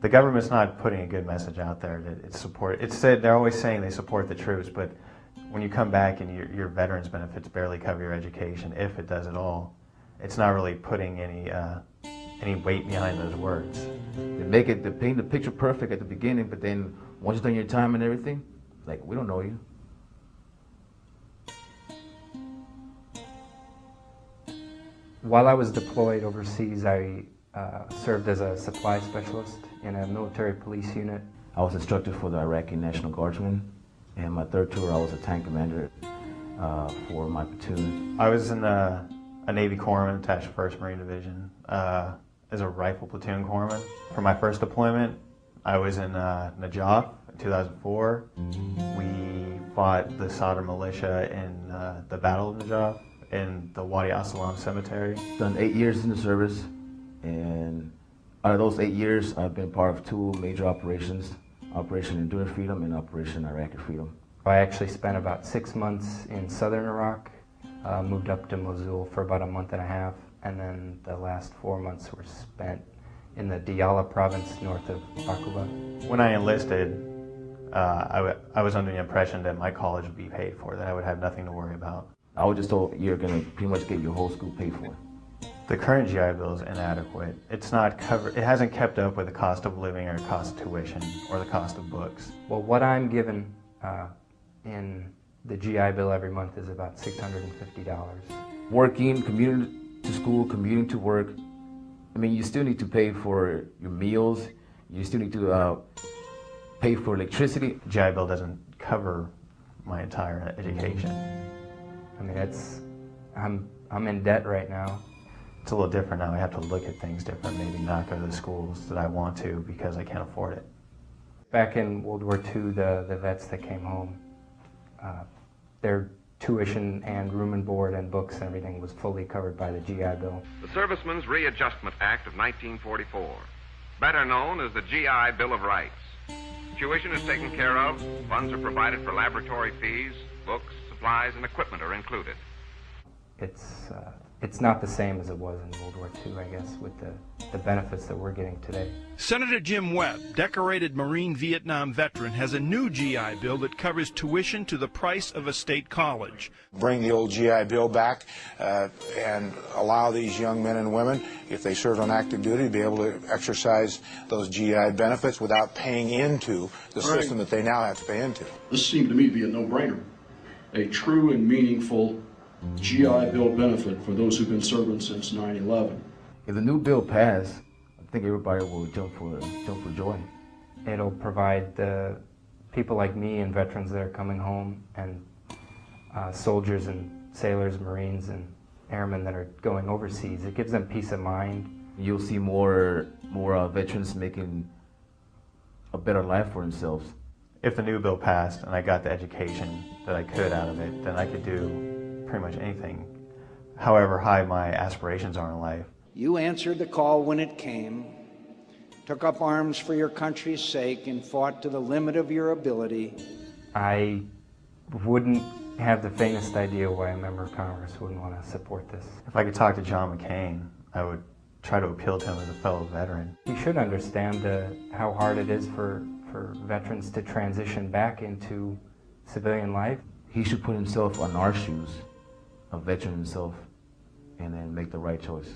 The government's not putting a good message out there that it's support. It's said they're always saying they support the troops, but when you come back and your veterans benefits barely cover your education, if it does at all, it's not really putting any weight behind those words. They paint the picture perfect at the beginning, but then once you've done your time and everything, like, we don't know you. While I was deployed overseas, I served as a supply specialist in a military police unit. I was instructor for the Iraqi National Guardsmen, and my third tour I was a tank commander for my platoon. I was in a Navy corpsman attached to 1st Marine Division as a rifle platoon corpsman. For my first deployment, I was in Najaf in 2004. We fought the Sadr militia in the Battle of Najaf in the Wadi As-Salam cemetery. Done 8 years in the service, and out of those 8 years, I've been part of 2 major operations, Operation Enduring Freedom and Operation Iraqi Freedom. I actually spent about 6 months in southern Iraq, moved up to Mosul for about a month and a half, and then the last 4 months were spent in the Diyala province north of Aqaba. When I enlisted, I was under the impression that my college would be paid for, that I would have nothing to worry about. I was just told you're going to pretty much get your whole school paid for. The current GI Bill is inadequate. It hasn't kept up with the cost of living or the cost of tuition or the cost of books. Well, what I'm given in the GI Bill every month is about $650. Working, commuting to school, commuting to work, I mean, you still need to pay for your meals, you still need to pay for electricity. GI Bill doesn't cover my entire education. I mean, I'm in debt right now. It's a little different now. I have to look at things different, maybe not go to the schools that I want to because I can't afford it. Back in World War II, the vets that came home, their tuition and room and board and books and everything was fully covered by the GI Bill. The Servicemen's Readjustment Act of 1944, better known as the GI Bill of Rights. Tuition is taken care of, funds are provided for laboratory fees, books, supplies, and equipment are included. It's not the same as it was in World War II, I guess, with the benefits that we're getting today. Senator Jim Webb, decorated Marine Vietnam veteran, has a new GI Bill that covers tuition to the price of a state college. Bring the old GI Bill back and allow these young men and women, if they served on active duty, to be able to exercise those GI benefits without paying into the system that they now have to pay into. This seemed to me to be a no-brainer, a true and meaningful GI Bill benefit for those who've been serving since 9/11. If the new bill passed, I think everybody will jump for joy. It'll provide the people like me and veterans that are coming home, and soldiers and sailors, Marines and airmen that are going overseas. It gives them peace of mind. You'll see more veterans making a better life for themselves. If the new bill passed and I got the education that I could out of it, then I could do pretty much anything, however high my aspirations are in life. You answered the call when it came, took up arms for your country's sake, and fought to the limit of your ability. I wouldn't have the faintest idea why a member of Congress wouldn't want to support this. If I could talk to John McCain, I would try to appeal to him as a fellow veteran. He should understand how hard it is for veterans to transition back into civilian life. He should put himself on our shoes, a veteran himself, and then make the right choice.